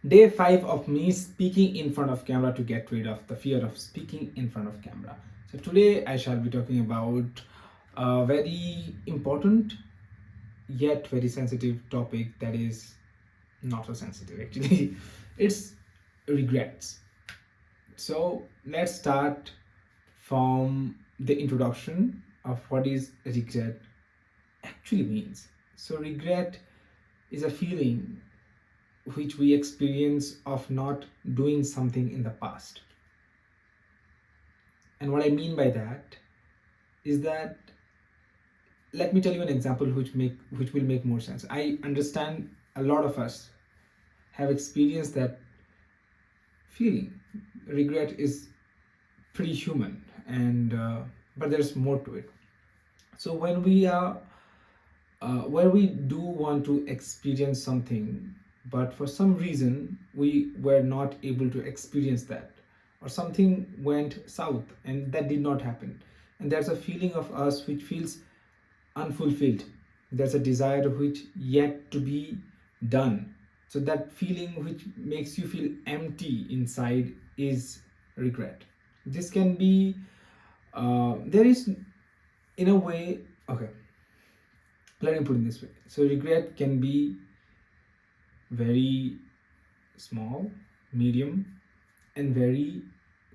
Day 5 of me speaking in front of camera to get rid of the fear of speaking in front of camera. So today I shall be talking about a very important yet very sensitive topic that is not so sensitive actually. It's regrets. So let's start from the introduction of what is regret actually means. So regret is a feeling which we experience of not doing something in the past. And what I mean by that is that, let me tell you an example which will make more sense. I understand a lot of us have experienced that feeling. Regret is pretty human, and but there's more to it. So when we do want to experience something, but for some reason we were not able to experience that, or something went south and that did not happen, and there's a feeling of us which feels unfulfilled. There's a desire which yet to be done. So that feeling which makes you feel empty inside is regret. This can be there is, in a way, okay, let me put it this way. So regret can be very small, medium, and very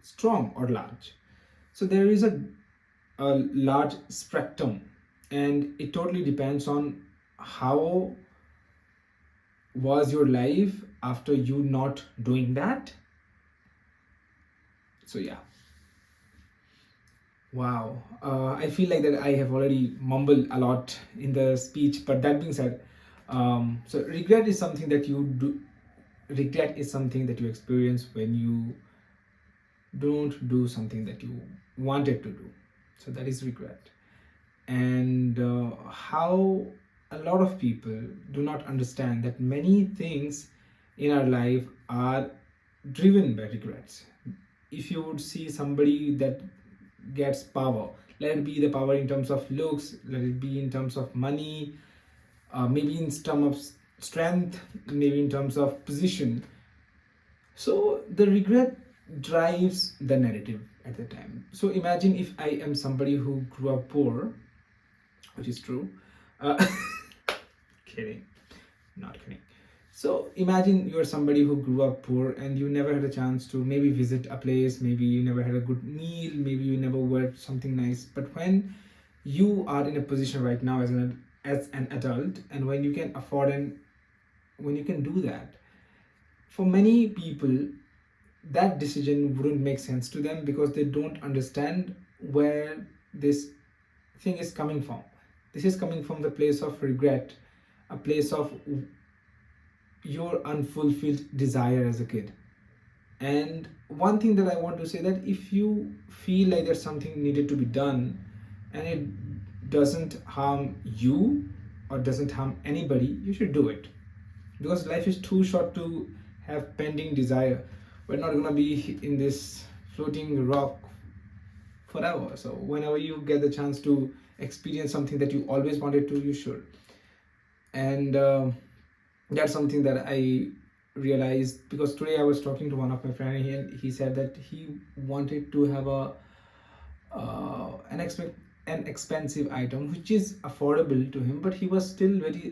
strong or large. So there is a large spectrum, and it totally depends on how was your life after you not doing that. So yeah. Wow, I feel like that I have already mumbled a lot in the speech. But that being said, so regret is something that you do. Regret is something that you experience when you don't do something that you wanted to do. So that is regret. And how a lot of people do not understand that many things in our life are driven by regrets. If you would see somebody that gets power, let it be the power in terms of looks, let it be in terms of money, maybe in terms of strength, maybe in terms of position. So the regret drives the narrative at the time. So imagine if I am somebody who grew up poor, which is true. uh, Kidding, not kidding. So imagine you're somebody who grew up poor and you never had a chance to maybe visit a place, maybe you never had a good meal, maybe you never wore something nice. But when you are in a position right now as an adult, and when you can afford and when you can do that, for many people that decision wouldn't make sense to them because they don't understand where this thing is coming from. This is coming from the place of regret, a place of your unfulfilled desire as a kid. And one thing that I want to say, that if you feel like there's something needed to be done and it doesn't harm you or doesn't harm anybody, you should do it, because life is too short to have pending desire. We're not going to be in this floating rock forever. So whenever you get the chance to experience something that you always wanted to, you should. And that's something that I realized, because today I was talking to one of my friends and he said that he wanted to have an expensive item which is affordable to him, but he was still very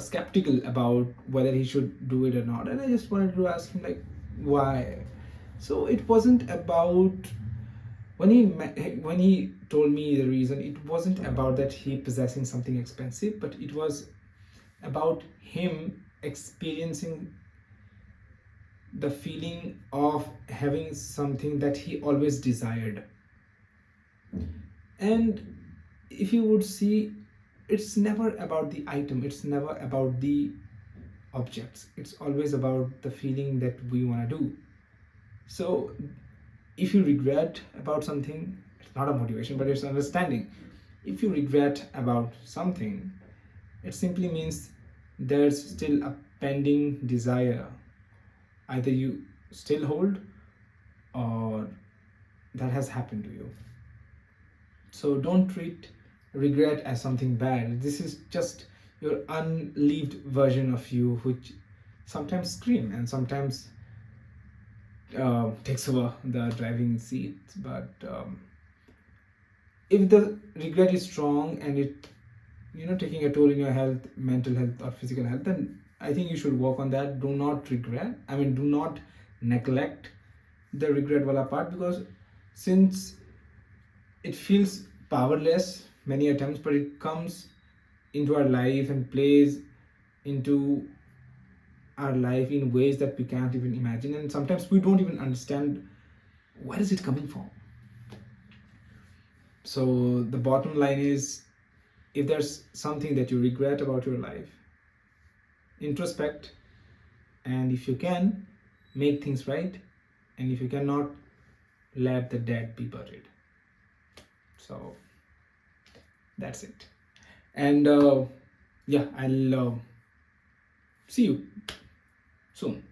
skeptical about whether he should do it or not. And I just wanted to ask him, like, why? So it wasn't about, when he told me the reason, it wasn't about that he possessing something expensive, but it was about him experiencing the feeling of having something that he always desired. And if you would see, it's never about the item, it's never about the objects, it's always about the feeling that we want to do. So if you regret about something, it's not a motivation, but it's understanding. If you regret about something, it simply means there's still a pending desire, either you still hold or that has happened to you. So don't treat regret as something bad. This is just your unlived version of you which sometimes scream and sometimes takes over the driving seat. But if the regret is strong and it, taking a toll in your health, mental health or physical health, then I think you should work on that. Do not regret, do not neglect the regret wala part, because since it feels powerless many a times, but it comes into our life and plays into our life in ways that we can't even imagine, and sometimes we don't even understand where is it coming from. So the bottom line is, if there's something that you regret about your life, introspect, and if you can, make things right, and if you cannot, let the dead be buried. So that's it. And yeah, I'll see you soon.